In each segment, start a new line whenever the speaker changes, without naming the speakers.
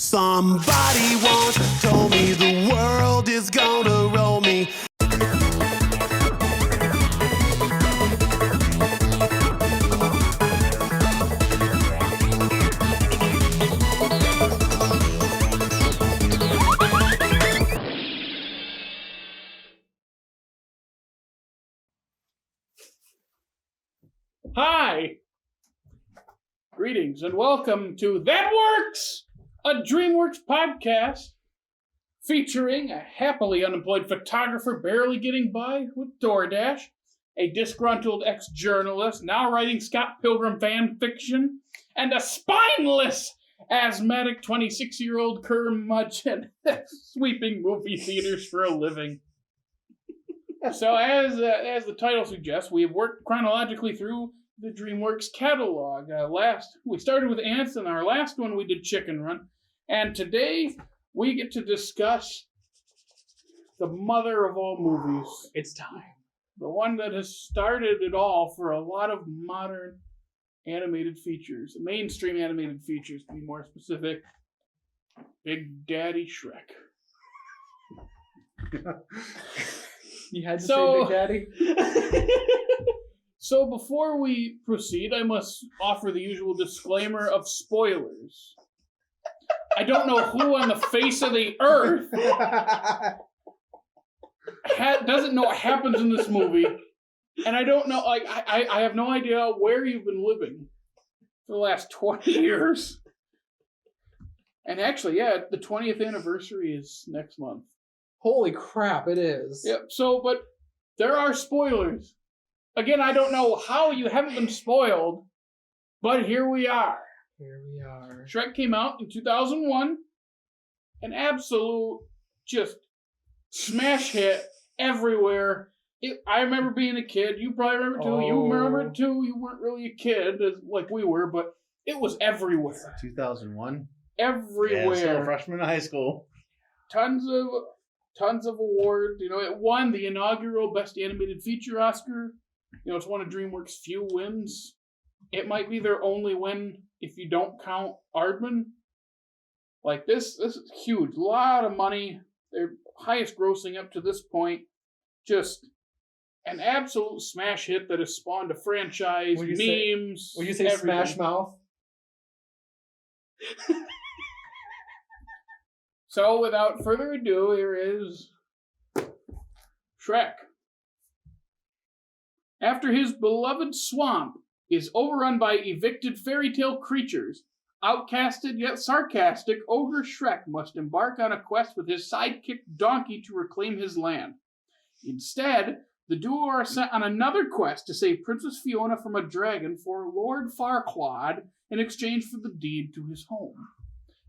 Somebody once told me the world is gonna roll me.
Hi! Greetings and welcome to That Works, a DreamWorks podcast featuring a happily unemployed photographer barely getting by with DoorDash, a disgruntled ex-journalist now writing Scott Pilgrim fan fiction, and a spineless, asthmatic 26-year-old curmudgeon sweeping movie theaters for a living. So as the title suggests, we have worked chronologically through the DreamWorks catalog. We started with Ants, and our last one we did Chicken Run. And today we get to discuss the mother of all movies.
It's time.
The one that has started it all for a lot of modern animated features, mainstream animated features to be more specific. Big Daddy Shrek.
You had to say Big Daddy?
So before we proceed, I must offer the usual disclaimer of spoilers. I don't know who on the face of the earth doesn't know what happens in this movie, and I don't know, I have no idea where you've been living for the last 20 years. And actually, the 20th anniversary is next month.
Holy crap, it is.
Yep, but there are spoilers. Again, I don't know how you haven't been spoiled, but here we are.
Here we are.
Shrek came out in 2001. An absolute just smash hit everywhere. I remember being a kid. You probably remember it too.
Oh.
You remember it too. You weren't really a kid like we were, but it was everywhere.
2001?
Everywhere.
Yeah, still a freshman in high school.
Tons of awards. You know, it won the inaugural Best Animated Feature Oscar. You know, it's one of DreamWorks' few wins. It might be their only win if you don't count Aardman. Like, this is huge. A lot of money. Their highest grossing up to this point. Just an absolute smash hit that has spawned a franchise, memes.
Would you say
everything.
Smash Mouth?
So, without further ado, here is Shrek. After his beloved swamp is overrun by evicted fairy tale creatures, outcasted yet sarcastic ogre Shrek must embark on a quest with his sidekick Donkey to reclaim his land. Instead, the duo are sent on another quest to save Princess Fiona from a dragon for Lord Farquaad in exchange for the deed to his home.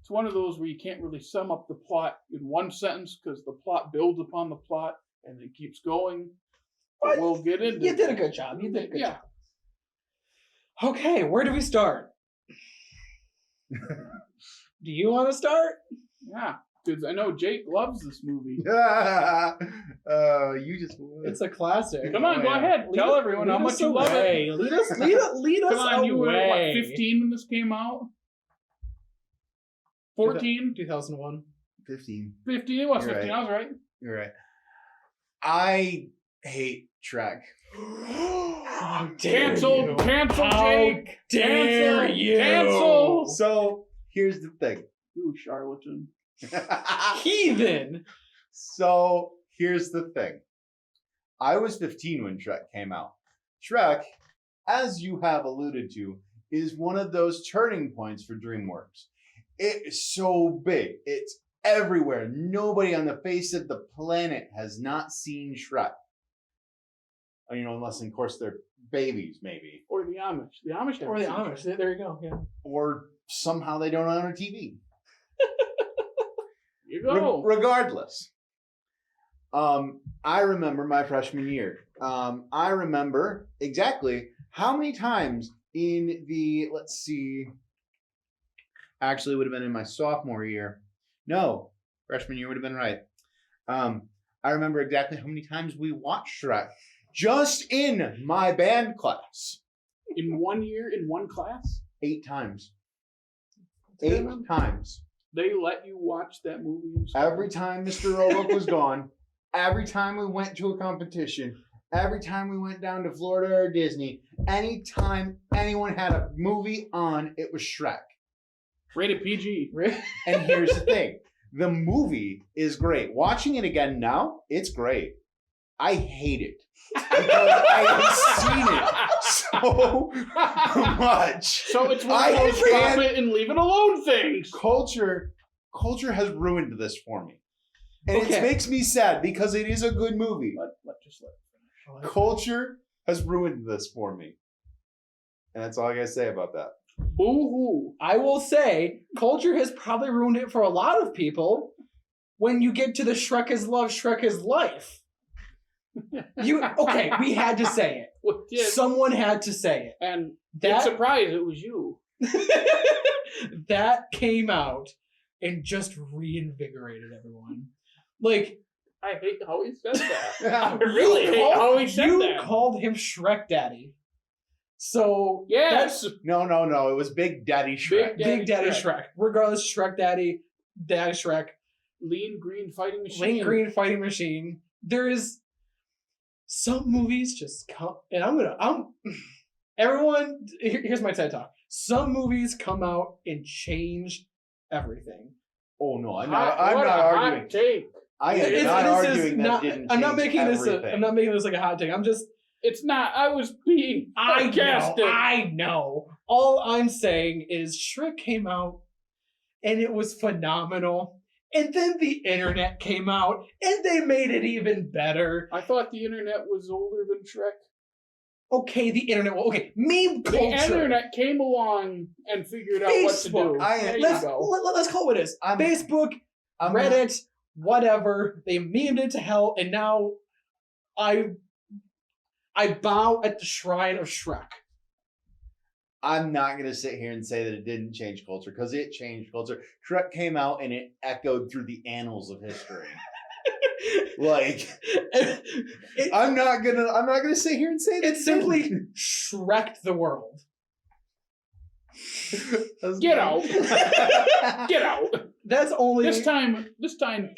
It's one of those where you can't really sum up the plot in one sentence because the plot builds upon the plot and it keeps going. But we'll get into it.
You did a good job. Job. Okay, where do we start? Do you want to start?
Yeah, because I know Jake loves this movie.
You just would.
It's a classic.
Come on, go ahead. Tell everyone how much you love it.
Lead us
Come on,
away.
you were, what, 15 when this came out? 14?
2001.
15.
15? It was
You're
15.
right.
I was right.
You're right. I hate Shrek.
How dare
Cancel,
you.
cancel,
How
Jake.
dare
Cancel,
you.
cancel.
So, here's the thing.
You charlatan.
Heathen.
So, here's the thing. I was 15 when Shrek came out. Shrek, as you have alluded to, is one of those turning points for DreamWorks. It is so big. It's everywhere. Nobody on the face of the planet has not seen Shrek. You know, unless, of course, they're babies, maybe.
Or the Amish. The Amish have
Or the
seen
Amish.
it.
There you go. Yeah.
Or somehow they don't own a TV.
You go.
Regardless. I remember my freshman year. I remember exactly how many times in the, let's see, actually it would have been in my sophomore year. No, freshman year would have been right. I remember exactly how many times we watched Shrek just in my band class.
In 1 year, in one class?
8 times. 8 times.
They let you watch that movie in school.
Every time Mr. Roebuck was gone, every time we went to a competition, every time we went down to Florida or Disney, anytime anyone had a movie on, it was Shrek.
Rated PG.
And here's the thing. The movie is great. Watching it again now, it's great. I hate it. Because I have seen it so much.
So it's one of those drop it and leave it alone things.
Culture has ruined this for me. And it makes me sad because it is a good movie.
Let it finish.
Culture has ruined this for me. And that's all I gotta say about that.
Boo-hoo.
I will say, culture has probably ruined it for a lot of people. When you get to the Shrek is love, Shrek is life. We had to say it. Someone had to say it.
And that surprise, it was you.
That came out and just reinvigorated everyone. Like,
I hate how he said that. I really hate how he said that.
You called him Shrek Daddy. So
yes.
No. It was Big Daddy Shrek.
Big Daddy Shrek. Regardless, Shrek Daddy, Daddy Shrek.
Lean green fighting machine.
There is some movies just come, and everyone. Here's my TED Talk. Some movies come out and change everything.
Oh no, I'm not arguing.
Take.
I am not arguing that didn't change
I'm not making
everything.
this. I'm not making this like a hot take. I'm just.
It's not. I was being sarcastic.
I know. All I'm saying is Shrek came out and it was phenomenal. And then the internet came out and they made it even better.
I thought the internet was older than Shrek.
Okay, the internet. Okay, meme culture.
The internet came along and figured out what to do.
Let's call it what it is. Facebook, Reddit, whatever. They memed it to hell, and now I bow at the shrine of Shrek.
I'm not going to sit here and say that it didn't change culture, because it changed culture. Shrek came out and it echoed through the annals of history. I'm not gonna sit here and say that
it simply Shrek'd the world.
Get out! Get out!
That's only
this time.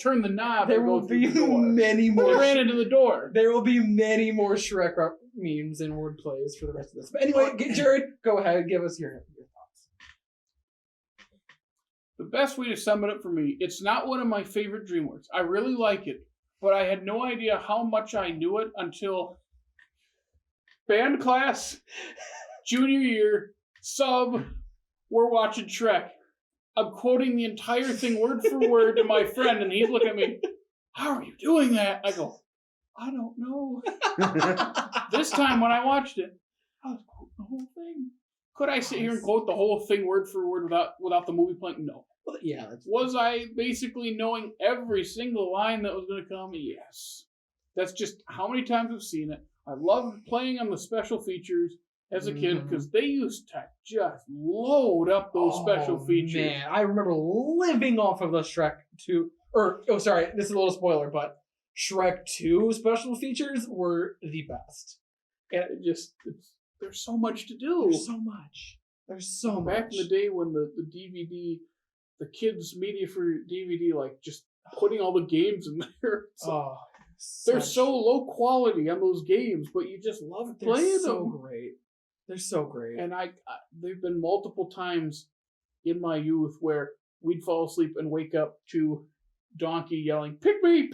Turn the knob.
There will be many more.
They ran into the door.
There will be many more Shrek memes and word plays for the rest of this. But anyway, Jared, go ahead, give us your thoughts.
The best way to sum it up for me, it's not one of my favorite DreamWorks. I really like it, but I had no idea how much I knew it until band class, junior year, we're watching Shrek. I'm quoting the entire thing word for word to my friend, and he's looking at me, how are you doing that? I go, I don't know. This time when I watched it, I was quoting the whole thing. Could I sit here and quote the whole thing word for word without the movie playing? No.
Well, yeah.
Was I basically knowing every single line that was going to come? Yes. That's just how many times I've seen it. I loved playing on the special features as a kid because they used to just load up those special features.
Man, I remember living off of the Shrek 2, this is a little spoiler, but Shrek 2 special features were the best.
And there's so much to do.
There's so much.
Back in the day when the DVD, the kids' media for DVD, like just putting all the games in there. They're so low quality on those games, but you just love playing them.
They're so great.
And there've been multiple times in my youth where we'd fall asleep and wake up to Donkey yelling, pick me,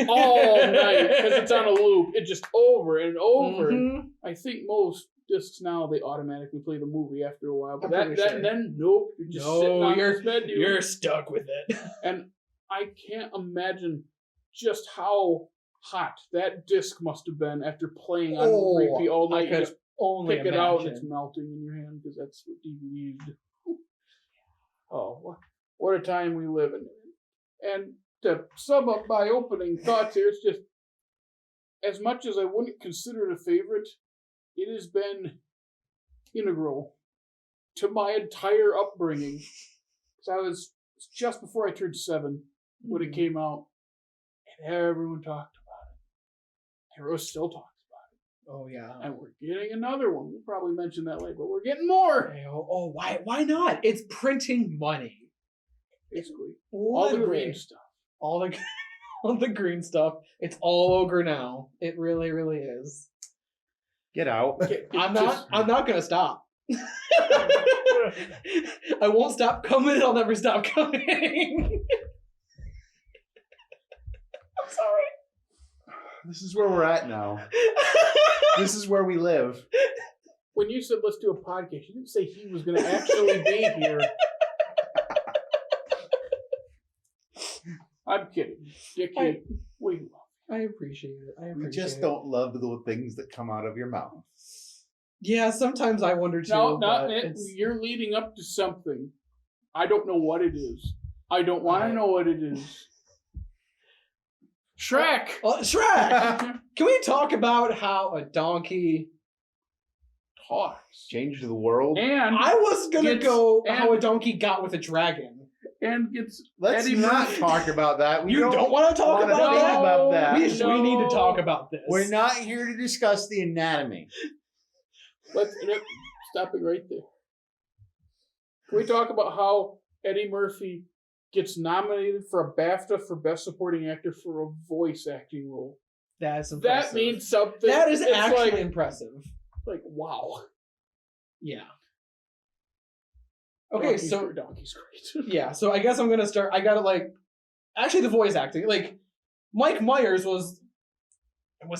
all night, because it's on a loop. It just over and over. Mm-hmm. I think most discs now, they automatically play the movie after a while. But then, nope. You're just sitting on the bed.
You're stuck with it.
And I can't imagine just how hot that disc must have been after playing on repeat all night. You just
only
pick it out and it's melting in your hand, because that's what DVDs do. Oh, what a time we live in. And to sum up my opening thoughts here, it's just, as much as I wouldn't consider it a favorite, it has been integral to my entire upbringing. So I was just before I turned 7 when it came out, and everyone talked about it. Everyone still talks about it.
Oh, yeah.
And we're getting another one. We'll probably mention that later, but we're getting more.
Why not? It's printing money.
basically. All the
Literally.
green stuff.
All the all the green stuff. It's all ogre now. It really, really is.
Get out.
I'm not gonna stop. I won't stop coming. I'll never stop coming. I'm sorry.
This is where we're at now. This is where we live.
When you said let's do a podcast, you didn't say he was going to actually be here. I'm kidding. Dickey, we love
I appreciate it.
We just don't love the things that come out of your mouth.
Yeah, sometimes I wonder too.
No,
but
you're leading up to something. I don't know what it is. I don't want to know what it is. Shrek!
Shrek! Can we talk about how a donkey
talks?
Change the world.
And
I was gonna go how a donkey got with a dragon.
And gets
Let's
Eddie
not
Murphy.
talk about that.
You don't want to talk
wanna
about
think
that?
about that.
We need to talk about this.
We're not here to discuss the anatomy.
Let's stop it right there. Can we talk about how Eddie Murphy gets nominated for a BAFTA for Best Supporting Actor for a voice acting role?
That's impressive.
That means something.
That is
It's
actually
like,
impressive.
like, wow.
Yeah. Okay,
Donkey's great.
yeah, so I guess I'm gonna start. I gotta actually the voice acting. Mike Myers was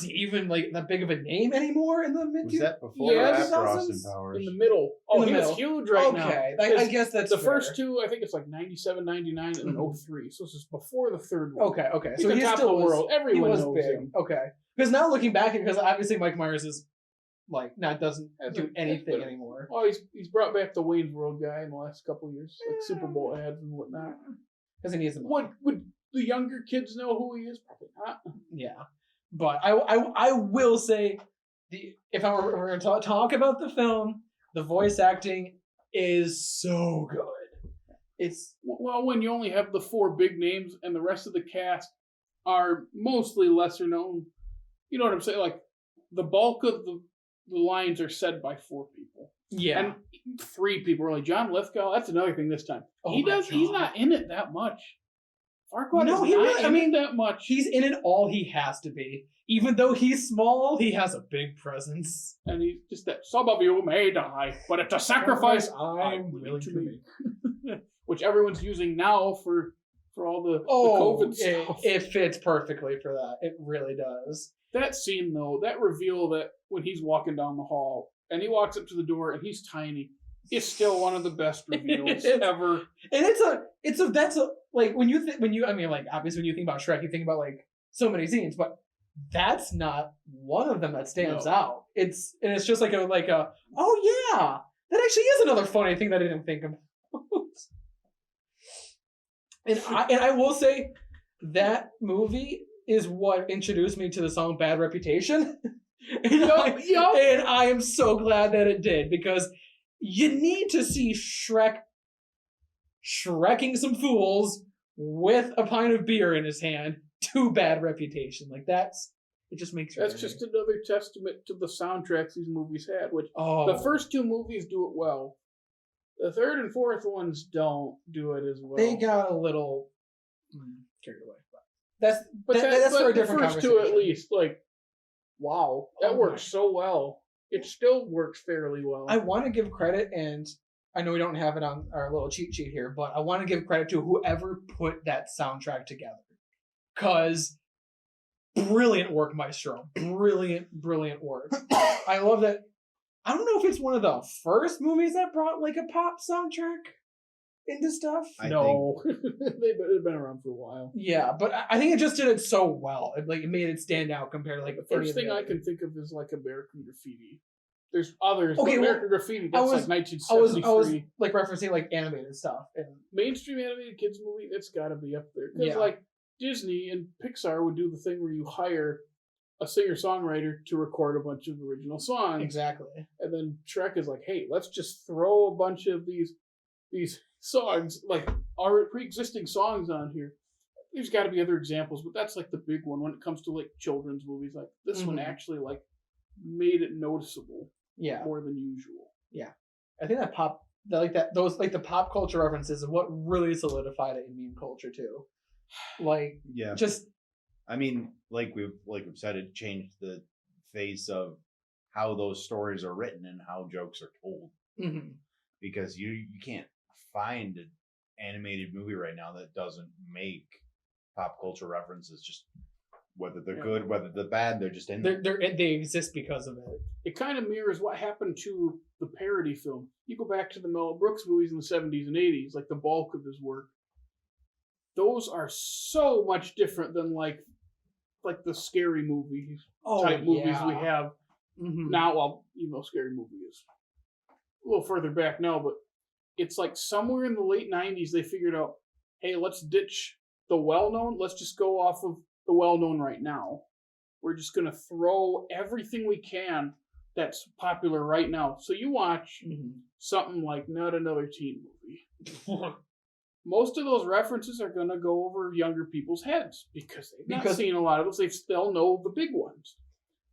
he even that big of a name anymore in the mid?
Was that before or
Yes.
after Austin
2000s?
Powers?
In the middle. Oh,
In the
he was
middle.
huge right now.
Okay, I guess that's
the
fair.
first two, I think it's like 97, 99, and then 03. So this is before the third one.
Okay.
He's
So
on
he
top
still
of the
was,
world. Everyone
he was
knows
big.
him.
Okay. Because now looking back, because obviously Mike Myers is doesn't
As
do
a-
anything
but-
anymore.
Oh, he's brought back the Wayne's World guy in the last couple of years, like Super Bowl ads and whatnot.
Because he needs the money.
What would the younger kids know who he is? Probably not.
Yeah, but I will say, if we're going to talk about the film, the voice acting is so good. It's
Well, when you only have the four big names and the rest of the cast are mostly lesser known, you know what I'm saying? Like the bulk of the lines are said by four people.
yeah.
And three people, really. John Lithgow, that's another thing this time.
Oh
He's
my God.
not in it that much. Farquaad
No,
is
he
not
really-
in it that much.
He's in it all he has to be. Even though he's small, he has a big presence.
And he's just that some of you may die, but it's a sacrifice
I'm willing to make.
which everyone's using now for all the
Oh,
COVID stuff.
it fits perfectly for that. It really does.
That scene though, that reveal that when he's walking down the hall and he walks up to the door and he's tiny, is still one of the best reveals ever.
And obviously when you think about Shrek, you think about so many scenes, but that's not one of them that stands
No.
out. It's just like a oh yeah, that actually is another funny thing that I didn't think about. and I will say that movie is what introduced me to the song Bad Reputation. And I am so glad that it did, because you need to see Shrek shrekking some fools with a pint of beer in his hand to Bad Reputation. It just makes
That's just another testament to the soundtracks these movies had, which
oh
the first two movies do it well. The third and fourth ones don't do it as well.
they got a little carried away. That's
but
that's for a
the
different
first two
conversation.
at least, wow, that
Oh
works
my.
so well. It still works fairly well.
I want to give credit, and I know we don't have it on our little cheat sheet here, but I want to give credit to whoever put that soundtrack together. Because brilliant work, Maestro. Brilliant work. I love that. I don't know if it's one of the first movies that brought a pop soundtrack into stuff.
no, they've been around for a while.
Yeah, but I think it just did it so well. It made it stand out compared to
The first thing I can think of is American Graffiti. There's others,
Okay,
but
well,
American Graffiti,
I
that's
was
1973.
referencing animated stuff. And
Mainstream animated kids movie, it's got to be up there. Because
Yeah.
Disney and Pixar would do the thing where you hire a singer-songwriter to record a bunch of original songs.
exactly.
And then Shrek is like, hey, let's just throw a bunch of these songs, our pre-existing songs on here. There's got to be other examples, but that's the big one when it comes to children's movies. This one
Mhm.
actually made it noticeable
Yeah.
more than usual.
I think that pop those like the pop culture references is what really solidified it in meme culture too. Like,
Yeah.
just
I mean, like we've said, it changed the face of how those stories are written and how jokes are told.
mhm.
Because you can't find an animated movie right now that doesn't make pop culture references. Just whether they're good, whether they're bad, they're just in there.
They exist because of it.
It kind of mirrors what happened to the parody film. You go back to the Mel Brooks movies in the 70s and 80s, like the bulk of his work. Those are so much different than like the scary movies type movies we have now. Well, even though Scary Movie is a little further back now, but it's like somewhere in the late 90s they figured out, hey, let's ditch the well-known. Let's just go off of the well-known right now. We're just going to throw everything we can that's popular right now. So you watch something like Not Another Teen Movie. Most of those references are going to go over younger people's heads because they've not seen a lot of those. They still know the big ones.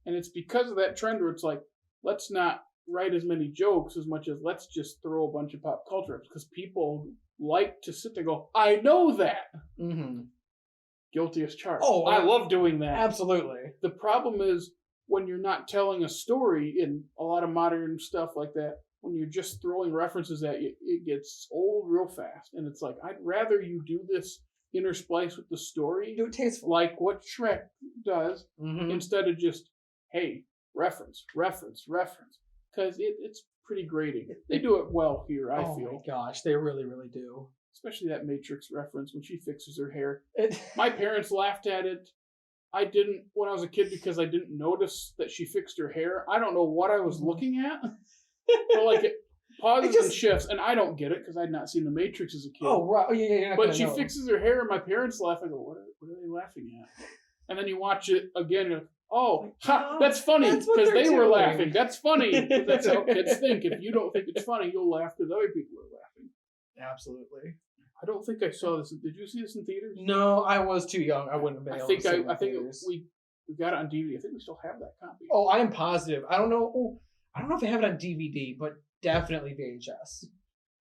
And it's because of that trend where it's like, let's not write as many jokes as much as let's just throw a bunch of pop culture because people like to sit there and go, I know that. Guilty as charged. Oh, I love doing that.
Absolutely.
The problem is when you're not telling a story in a lot of modern stuff like that, when you're just throwing references at you, it gets old real fast. And it's like, I'd rather you do this intersplice with the story.
Do it tasteful.
Like what Shrek does, instead of just, hey, reference. Because it's pretty grating. They do it well here, I feel.
Oh my gosh, they really, really do.
Especially that Matrix reference when she fixes her hair. My parents laughed at it. I didn't when I was a kid because I didn't notice that she fixed her hair. I don't know what I was looking at. But like it pauses and shifts, and I don't get it because I'd not seen The Matrix as a kid.
Oh, right. Yeah.
But she fixes her hair, and my parents laugh. I go, what are they laughing at? And then you watch it again, and you're like, oh, that's funny because they were laughing. That's funny. That's how kids think. If you don't think it's funny, you'll laugh because other people are laughing.
Absolutely.
I don't think I saw this. Did you see this in theaters?
No, I was too young. I wouldn't have been able to see it in theaters.
we got it on DVD. I think we still have that copy.
Oh, I am positive. I don't know. Oh, I don't know if they have it on DVD, but definitely VHS.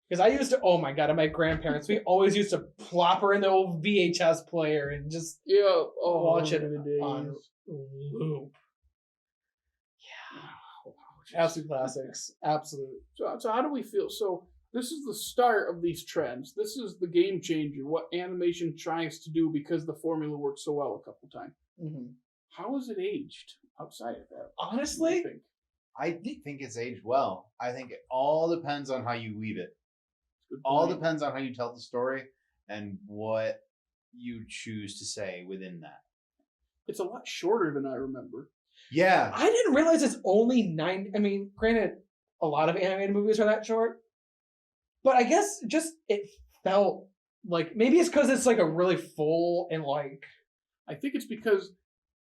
Because I used to, oh my god, at my grandparents, we always used to plop her in the old VHS player and just watch it on loop. Yeah. Absolute classics. Absolute.
So how do we feel? So this is the start of these trends. This is the game changer, what animation tries to do because the formula worked so well a couple times. How is it aged outside of that?
Honestly,
I think it's aged well. I think it all depends on how you weave it. All depends on how you tell the story and what you choose to say within that.
It's a lot shorter than I remember.
Yeah.
I didn't realize it's only 9. I mean, granted, a lot of animated movies are that short. But I guess just it felt like, maybe it's because it's like a really full and like...
I think it's because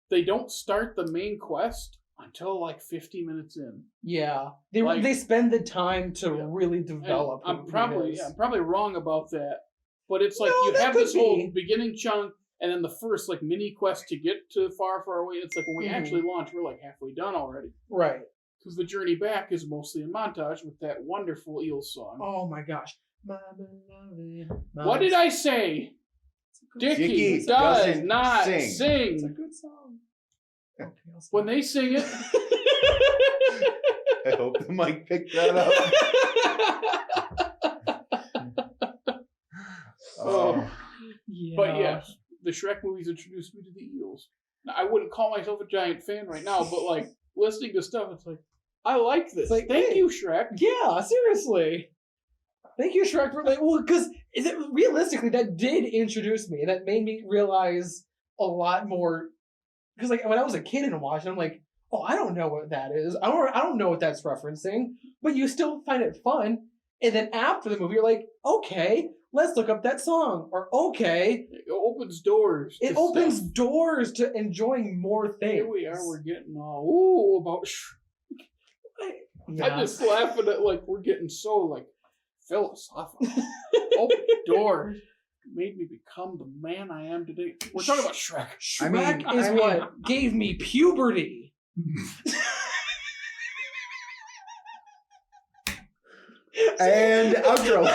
they don't start the main quest until like 50 minutes in.
Yeah. They spend the time to really develop.
I'm probably wrong about that. But it's like you have this whole beginning chunk and then the first like mini quest to get to far, far away. It's like when we actually launch, we're like halfway done already.
Right.
Because the journey back is mostly a montage with that wonderful eel song.
Oh my gosh.
What did I say? Dickey does not sing.
It's a good song. Okay,
when they sing it.
I hope the mic picked that up.
Yeah.
But yes, the Shrek movies introduced me to the eels. Now, I wouldn't call myself a giant fan right now, but like listening to stuff, it's like, I like this.
Like,
Thank you, Shrek.
Yeah, seriously. Thank you, Shrek, for because realistically, that did introduce me. That made me realize a lot more. Because like when I was a kid and watching, I'm like, oh, I don't know what that is. I don't know what that's referencing. But you still find it fun. And then after the movie, you're like, okay, let's look up that song. Or okay,
it opens doors.
It opens doors to enjoying more things.
Here we are. We're getting all about Shrek.
Yeah.
I'm just laughing at like we're getting so like philosophical. Open doors made me become the man I am today. We're talking about Shrek.
Shrek is what gave me puberty.
And outro.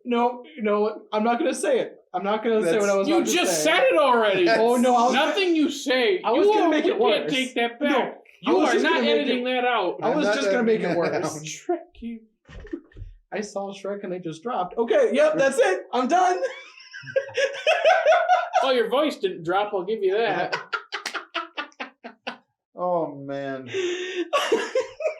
No, you know what? I'm not gonna say it. I'm not gonna say what I was
You
about to say.
just said it already.
Oh no,
Nothing you say.
I was gonna make it
You
worse.
can't take that back.
No,
you
I was
are
just
not
gonna make
editing that out.
I was just gonna make it worse.
Shrek, you.
I saw Shrek and they just dropped. Okay, yep, that's it. I'm done.
Oh, your voice didn't drop. I'll give you that.
Oh man.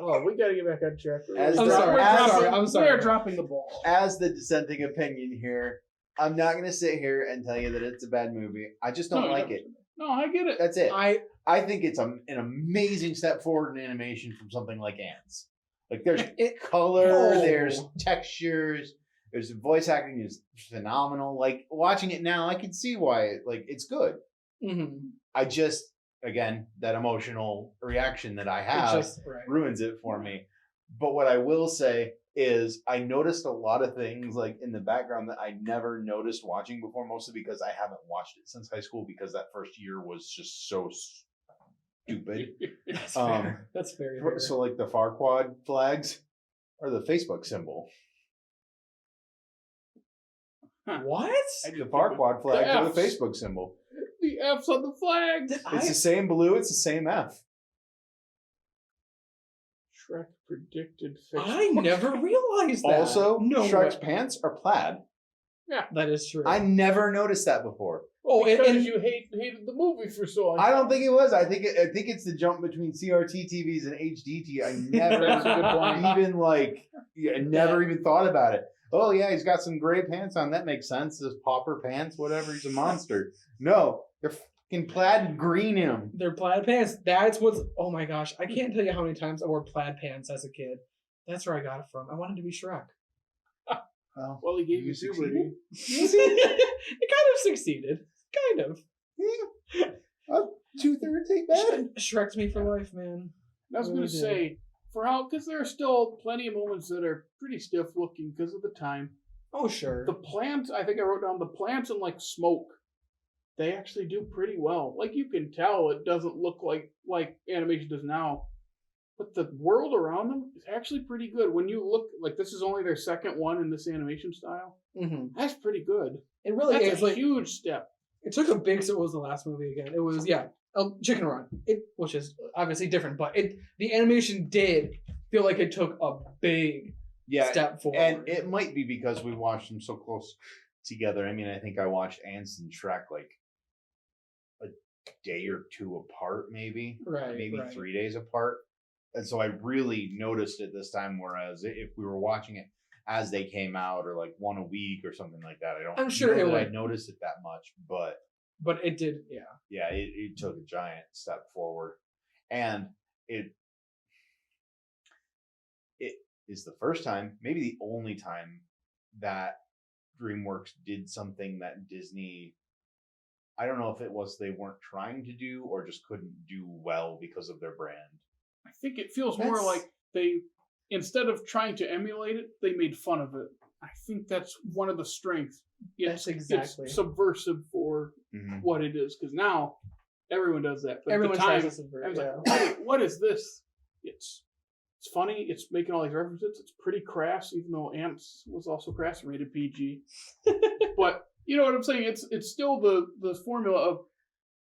Oh, we gotta get back on track.
As
I'm
the-
sorry.
as-
I'm sorry.
We are dropping the ball.
As the dissenting opinion here, I'm not gonna sit here and tell you that it's a bad movie. I just don't like it.
No, I get it.
That's it.
I
think it's an amazing step forward in animation from something like Ants. Like there's
It-
color,
Oh.
there's textures, there's voice acting is phenomenal. Like watching it now, I can see why it's good.
mhm.
I just again that emotional reaction that I have
Right.
ruins it for me. But what I will say is I noticed a lot of things like in the background that I never noticed watching before, mostly because I haven't watched it since high school because that first year was just so stupid.
That's fair. That's very fair.
So like the Farquad flags are the Facebook symbol.
What?
The Farquad flags are the
Fs.
Facebook symbol.
The F's on the flag.
It's the same blue, it's the same F.
Shrek predicted fate.
I never realized that.
Also,
no
Shrek's
way.
pants are plaid.
That is true.
I never noticed that before.
oh,
Because
and
you hated the movie for so long.
I don't think it was. I think it's the jump between CRT TVs and HD TV. I never
That's a good point.
even never even thought about it. Oh yeah, he's got some gray pants on. That makes sense. His popper pants, whatever. He's a monster. No, they're fucking plaid and green in them.
they're plaid pants. That's what's. Oh my gosh, I can't tell you how many times I wore plaid pants as a kid. That's where I got it from. I wanted to be Shrek.
Well, he gave you
succeeded?
puberty.
It kind of succeeded. Kind of.
Yeah. 2/3 ain't bad.
Shrek's me for life, man.
I was going
Really
to
did.
say, for how, because there are still plenty of moments that are pretty stiff looking because of the time.
Oh sure.
The plants, I think I wrote down the plants and like smoke. They actually do pretty well. Like you can tell it doesn't look like animation does now. But the world around them is actually pretty good. When you look, like this is only their second one in this animation style.
Mm-hmm.
That's pretty good.
It really
That's
is.
a
Like
huge step.
it took a big. So what was the last movie again? It was Chicken Run. Which is obviously different, but the animation did feel like it took a big step forward.
And it might be because we watched them so close together. I mean, I think I watched Ants and Shrek like a day or two apart, maybe
right,
3 days apart. And so I really noticed it this time, whereas if we were watching it as they came out or like one a week or something like that, I don't
I'm sure
know
it
that
would.
I'd noticed it that much. But
it did. Yeah.
it took a giant step forward. And it is the first time, maybe the only time, that DreamWorks did something that Disney, I don't know if it was they weren't trying to do or just couldn't do well because of their brand.
I think it feels more
That's-
like they, instead of trying to emulate it, they made fun of it. I think that's one of the strengths.
That's exactly.
It's subversive for what it is, because now everyone does that. But
Everyone
at the time,
tries to subvert.
I was
Yeah.
like, what is this? It's funny. It's making all these references. It's pretty crass, even though Ants was also crass and rated PG. But you know what I'm saying? It's still the formula of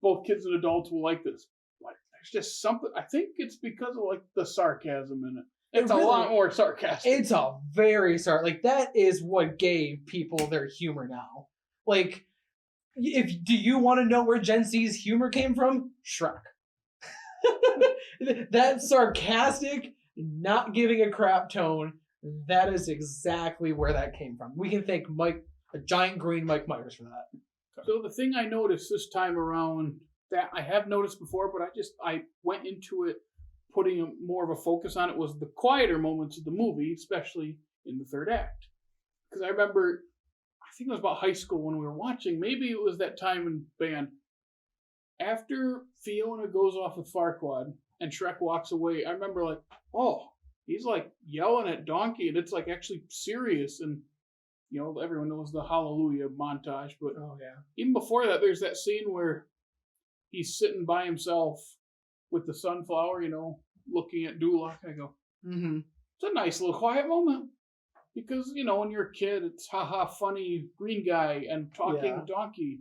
both kids and adults will like this. Like there's just something. I think it's because of like the sarcasm in it. It's
It
a
really-
lot more sarcastic.
It's a very that is what gave people their humor now. Like, do you want to know where Gen Z's humor came from? Shrek. That sarcastic, not giving a crap tone, that is exactly where that came from. We can thank a giant green Mike Myers for that.
So the thing I noticed this time around that I have noticed before, but I went into it putting more of a focus on it, was the quieter moments of the movie, especially in the third act. Because I remember, I think it was about high school when we were watching, maybe it was that time in band, after Fiona goes off with Farquaad and Shrek walks away, I remember like, oh, he's like yelling at Donkey, and it's like actually serious, and you know, everyone knows the Hallelujah montage, but
Oh yeah.
even before that, there's that scene where he's sitting by himself with the sunflower, looking at Duloc. I go,
Mm-hmm.
it's a nice little quiet moment. Because, when you're a kid, it's haha, funny green guy and talking donkey.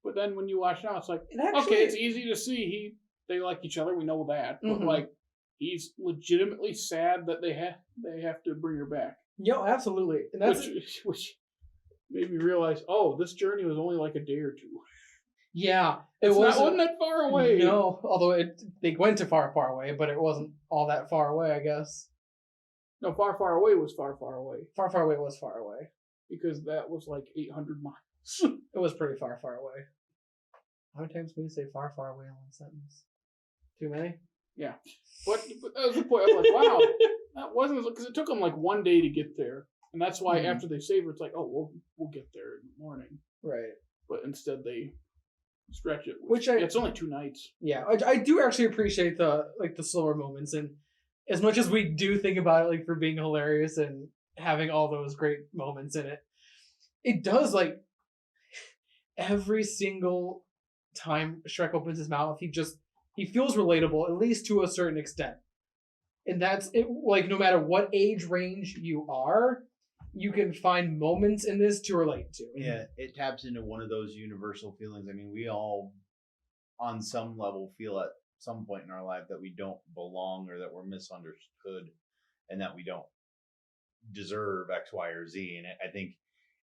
But then when you watch now, it's like, okay, it's easy to see they like each other. We know that. But like, he's legitimately sad that they have to bring her back.
Yeah, absolutely. And that's
which made me realize, this journey was only like a day or two.
Yeah,
wasn't that far away.
No, although they went to far, far away, but it wasn't all that far away, I guess.
No, far, far away was far, far away.
Far, far away was far away.
Because that was like 800 miles.
It was pretty far, far away. How many times can we say far, far away in one sentence? Too many?
Yeah. But that was the point. I'm like, wow, that wasn't, because it took them like one day to get there. And that's why after they save her, it's like, we'll get there in the morning.
Right.
But instead they stretch it.
Which
it's only 2 nights.
Yeah, I do actually appreciate the slower moments, and as much as we do think about it like for being hilarious and having all those great moments in it, it does like every single time Shrek opens his mouth, he feels relatable, at least to a certain extent. And that's it, like no matter what age range you are, you can find moments in this to relate to.
Yeah, it taps into one of those universal feelings. I mean, we all on some level feel at some point in our life that we don't belong or that we're misunderstood and that we don't deserve X, Y, or Z. And I think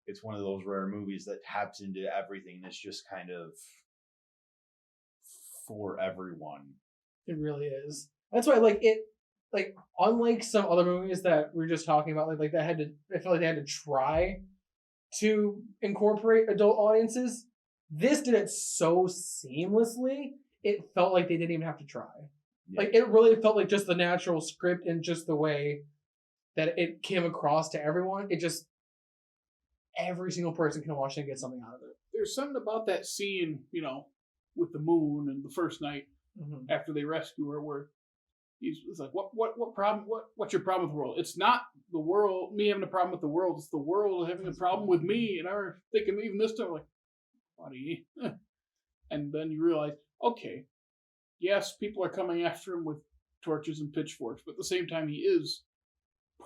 it's one of those rare movies that taps into everything that's just kind of for everyone.
It really is. That's why unlike some other movies that we were just talking about, I felt like they had to try to incorporate adult audiences. This did it so seamlessly. It felt like they didn't even have to try. Yeah. Like, it really felt like just the natural script and just the way that it came across to everyone. It just, every single person can watch it and get something out of it.
There's something about that scene, with the moon and the first night after they rescue her, where he's like, what problem? What's your problem with the world? It's not the world, me having a problem with the world. It's the world having a problem with me. And I was thinking even this time, like, buddy. And then you realize, okay, yes, people are coming after him with torches and pitchforks, but at the same time, he is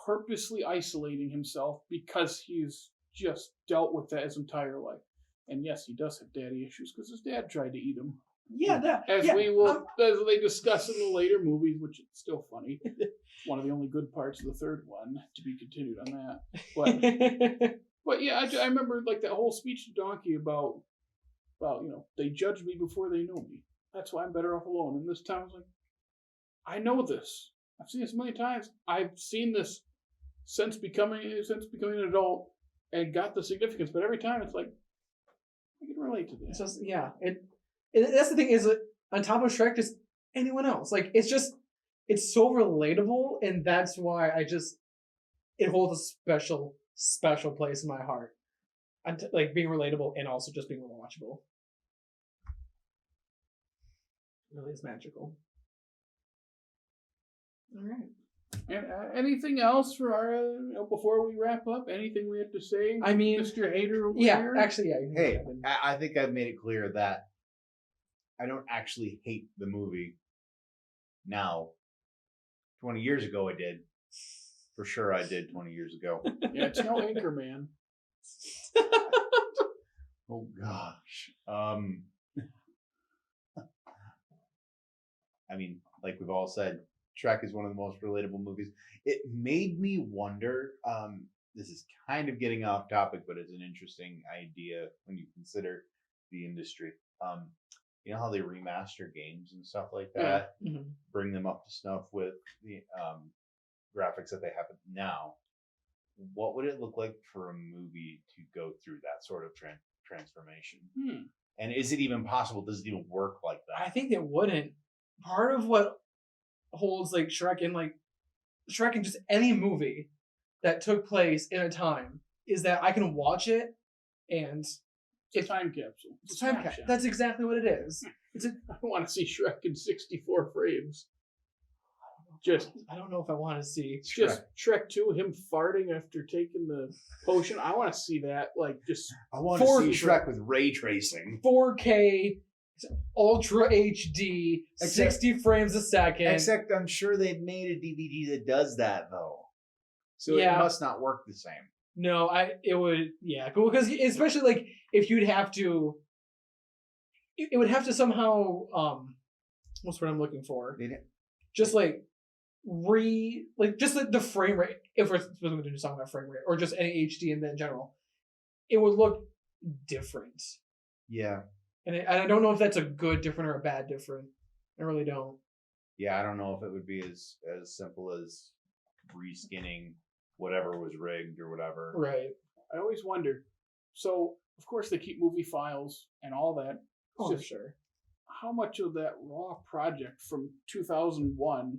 purposely isolating himself because he's just dealt with that his entire life. And yes, he does have daddy issues because his dad tried to eat him.
Yeah,
as they discuss in the later movies, which is still funny. One of the only good parts of the third one, to be continued on that. But yeah, I remember like that whole speech to Donkey about they judged me before they knew me. That's why I'm better off alone. And this time I was like, I know this. I've seen this a million times. I've seen this since becoming an adult and got the significance. But every time it's like, I can relate to this.
It's just, that's the thing is that on top of Shrek, just anyone else. Like, it's so relatable, and that's why it holds a special, special place in my heart. Like, being relatable and also just being watchable. It really is magical.
All right. And anything else for our before we wrap up? Anything we have to say?
I mean,
Mr. Hater over
yeah,
here?
actually, yeah.
Hey, I think I've made it clear that I don't actually hate the movie now. 20 years ago, I did. For sure, I did 20 years ago.
Yeah, it's no Anchorman.
Oh gosh. I mean, like we've all said, Shrek is one of the most relatable movies. It made me wonder, this is kind of getting off topic, but it's an interesting idea when you consider the industry. You know how they remaster games and stuff like that?
Mm-hmm.
Bring them up to snuff with the graphics that they have now. What would it look like for a movie to go through that sort of transformation? And is it even possible? Does it even work like that?
I think it wouldn't. Part of what holds like Shrek in just any movie that took place in a time is that I can watch it and
it's a time capsule.
It's a time capsule. That's exactly what it is.
I want to see Shrek in 64 frames.
I don't know if I want to see
just Shrek 2, him farting after taking the potion. I want to see that, like, just.
I want to see Shrek with ray tracing,
4K Ultra HD, 60 frames a second.
Except I'm sure they've made a DVD that does that though. So
Yeah.
it must not work the same.
No, it would, yeah, because especially like if you'd have to, it would have to somehow, what's what I'm looking for? Just like just like the frame rate. If we're supposed to do something about frame rate or just any HD in general, it would look different.
Yeah.
And I don't know if that's a good different or a bad different. I really don't.
Yeah, I don't know if it would be as simple as reskinning whatever was rigged or whatever.
Right.
I always wonder. So, of course, they keep movie files and all that.
Oh,
just
sure.
How much of that raw project from 2001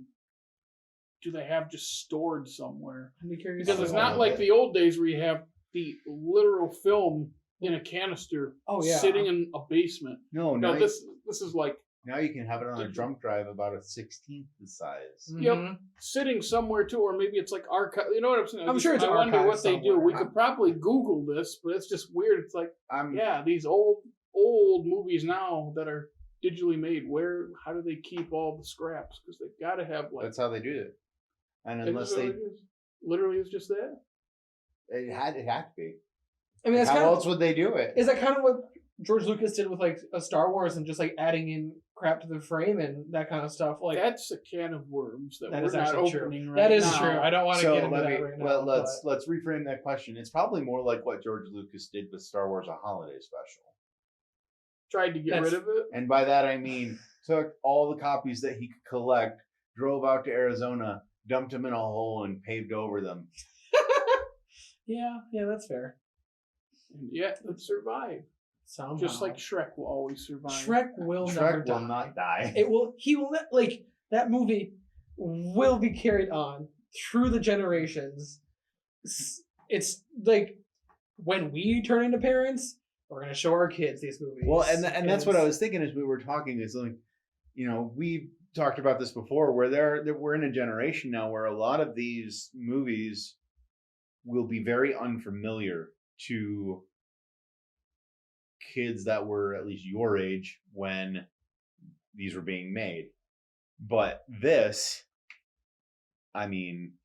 do they have just stored somewhere?
I'd be curious.
Because it's not like the old days where you have the literal film in a canister sitting in a basement.
No,
this is like
now you can have it on a drum drive about a 16th the size.
Mm-hmm.
Yep, sitting somewhere too, or maybe it's like archive. You know what I'm saying?
I'm sure it's
I wonder what
somewhere.
they do. We could probably Google this, but it's just weird. It's like, these old movies now that are digitally made. How do they keep all the scraps? Because they've got to have like.
That's how they do it. And unless they
literally is just that.
It had to be.
I mean,
how else would they do it?
Is that kind of what George Lucas did with like a Star Wars and just like adding in crap to the frame and that kind of stuff? Like
that's a can of worms that
is
we're not
opening
true.
Right that is
now.
true. I don't want to get into that right now.
Let's reframe that question. It's probably more like what George Lucas did with Star Wars: A Holiday Special.
Tried to get rid of it,
and by that I mean took all the copies that he could collect, drove out to Arizona, dumped them in a hole, and paved over them.
Yeah, that's fair.
And yet it survived.
Somehow.
Just like Shrek will always survive.
Shrek will
not die.
He will not, like, that movie will be carried on through the generations. It's like when we turn into parents, we're gonna show our kids these movies.
Well, and that's what I was thinking as we were talking. Is like, we talked about this before, where we're in a generation now where a lot of these movies will be very unfamiliar to kids that were at least your age when these were being made. But this, I mean,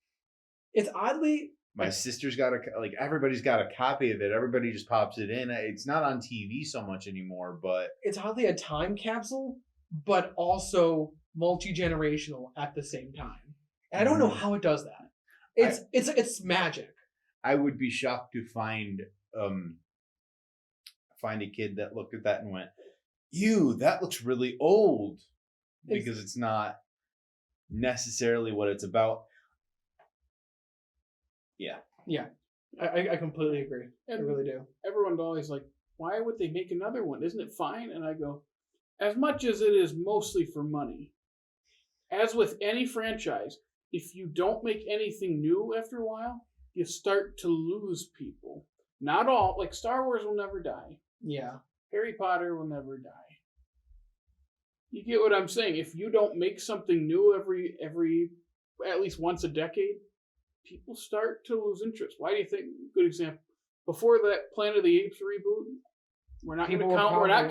it's oddly,
my sister's got everybody's got a copy of it. Everybody just pops it in. It's not on TV so much anymore, but
it's oddly a time capsule, but also multi-generational at the same time. And I don't know how it does that. It's magic. I
would be shocked to find a kid that looked at that and went, "Ew, that looks really old," because it's not necessarily what it's about.
Yeah, I completely agree.
And
I really do.
Everyone's always like, "Why would they make another one? Isn't it fine?" And I go, as much as it is mostly for money, as with any franchise, if you don't make anything new after a while, you start to lose people. Not all, like Star Wars will never die.
Yeah.
Harry Potter will never die. You get what I'm saying? If you don't make something new every at least once a decade, people start to lose interest. Why do you think? Good example. Before that Planet of the Apes reboot, we're not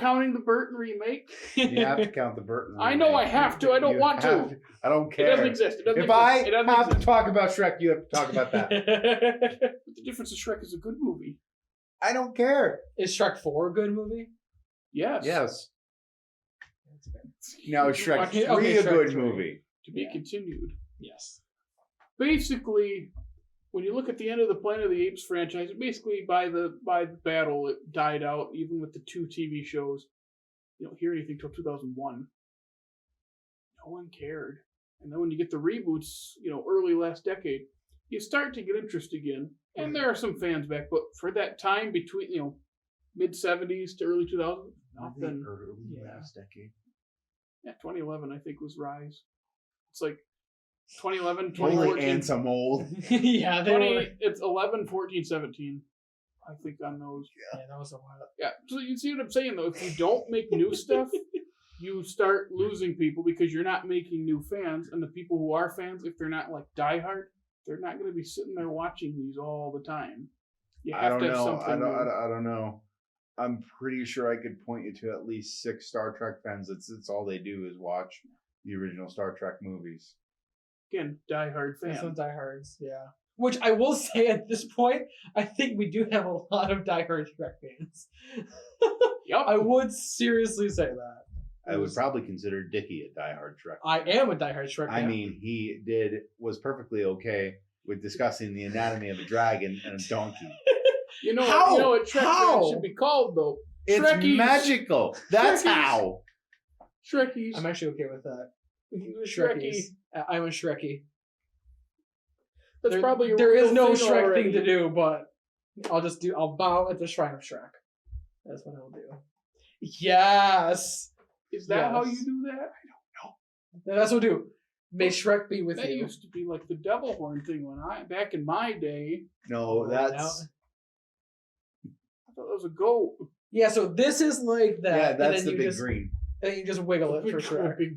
counting the Burton remake.
You have to count the Burton remake.
I know I have to. I don't want to.
I don't care.
It doesn't exist.
If I have to talk about Shrek, you have to talk about that.
But the difference is Shrek is a good movie.
I don't care.
Is Shrek 4 a good movie?
Yes.
Yes. Now is Shrek 3 a good movie?
To be continued.
Yes.
Basically, when you look at the end of the Planet of the Apes franchise, basically by the battle, it died out, even with the 2 TV shows. You don't hear anything till 2001. No one cared. And then when you get the reboots, early last decade, you start to get interest again. And there are some fans back, but for that time between, mid-70s to early 2000s, nothing.
Last decade.
Yeah, 2011, I think, was Rise. It's like 2011,
Holy
2014.
ants, I'm old.
Yeah,
it's 11, 14, 17. I think on those.
Yeah, that was a while.
Yeah, so you see what I'm saying, though? If you don't make new stuff, you start losing people because you're not making new fans. And the people who are fans, if they're not like diehard, they're not going to be sitting there watching these all the time. You have to have something new.
I don't know. I'm pretty sure I could point you to at least 6 Star Trek fans. It's all they do is watch the original Star Trek movies.
Again, diehard fan.
Some diehards, yeah. Which I will say at this point, I think we do have a lot of diehard Shrek fans.
Yep.
I would seriously say that.
I would probably consider Dickey a diehard Shrek.
I am a diehard Shrek fan.
I mean, he was perfectly okay with discussing the anatomy of a dragon and a donkey.
You know
How?
what Shrek fans should be called, though?
It's
Shrekies.
magical. That's
Shrekies.
how.
Shrekies.
I'm actually okay with that.
Shrekies.
I'm a Shrekkie.
That's probably a
there
real
is no
thing
Shrek
already.
thing to do, but I'll bow at the shrine of Shrek. That's what I'll do. Yes.
Is that how
Yes.
you do that?
That's what I'll do. May Shrek be with
That
you.
used to be like the devil horn thing back in my day.
No, that's
I thought that was a goat.
Yeah, so this is like that.
yeah,
and
that's
then
the
you
big
just,
green.
And then you just wiggle it for Shrek.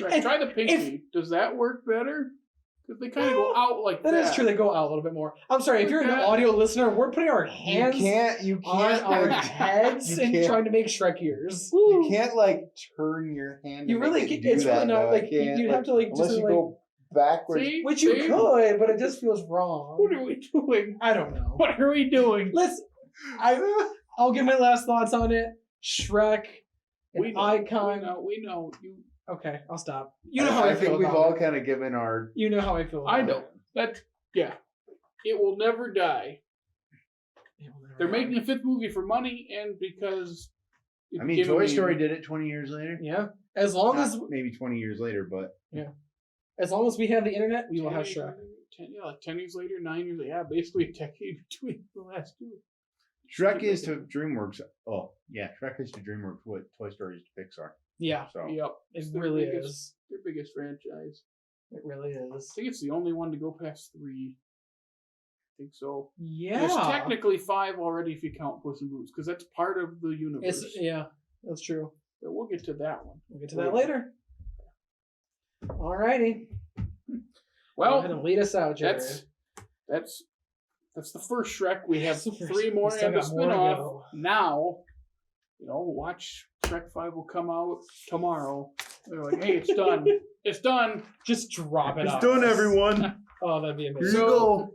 Right, try the pinky. Does that work better? Because they kind of go out like that.
That is true. They go out a little bit more. I'm sorry, if you're an audio listener, we're putting our hands
You
on
can't
our
like,
heads
you
and
can't-
trying to make Shrek ears.
you can't like turn your hand.
You
to
really
make it
can't.
do
It's
that,
really not
though.
like
I can't,
you'd have to like
unless
just
you
like,
go backwards.
See?
which you
See?
could, but it just feels wrong.
What are we doing?
I don't know.
What are we doing?
I'll give my last thoughts on it. Shrek, an
We know,
icon.
We know. You.
Okay, I'll stop. You know how I,
I
feel
think we've
about
all
it.
kind of given our.
You know how I feel. About
I know.
It.
That. Yeah. It will never die.
It will never
They're
die.
making a 5th movie for money and because.
I mean, Toy Story did it 20 years later.
Yeah, as long
Not
as
maybe 20 years later, but
we have the internet, we will have Shrek.
10 years later, 9 years later. Yeah, basically a decade between the last two.
Shrek is to DreamWorks. Oh yeah, Shrek is to DreamWorks what Toy Story is to Pixar.
Yeah,
So
Yep.
it
It's their
really
biggest-
is.
Their biggest franchise.
It really
I
is.
think it's the only one to go past 3. I think so.
Yeah,
There's technically 5 already if you count Puss in Boots, because that's part of the universe.
That's true.
But we'll get to that one.
We'll get to that later. Alrighty. Go
Well,
ahead and lead us out, Jared.
that's the first Shrek. We have
That's the first-
3 more
we still
and a
got more to
spin-off.
go.
Now, watch Shrek 5 will come out tomorrow. They're like, hey, it's done. It's done.
Just drop it
it's
out.
done, everyone.
Oh, that'd be
Here
amazing.
you go.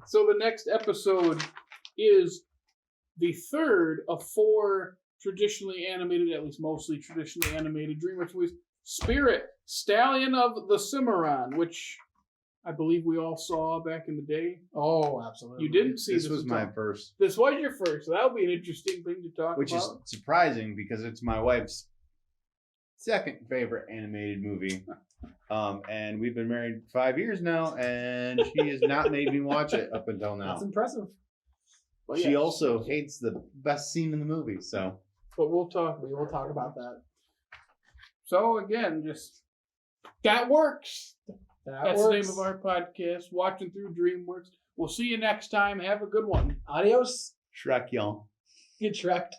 So the next episode is the 3rd of 4 traditionally animated, at least mostly traditionally animated DreamWorks movies. Spirit, Stallion of the Cimarron, which I believe we all saw back in the day.
Oh, absolutely.
You didn't see
This was my
until-
first,
This was your first, so that'll be an interesting thing to talk
which is
about.
surprising because it's my wife's second favorite animated movie. And we've been married 5 years now, and she has not made me watch it up until now.
That's impressive.
But
She
yeah,
also hates the best scene in the movie, so.
but we'll talk.
We will talk about that.
So again, just that works. That's the name
works.
of our podcast, Watching Through DreamWorks. We'll see you next time. Have a good one.
Adios.
Shrek, y'all.
Get Shrek'd.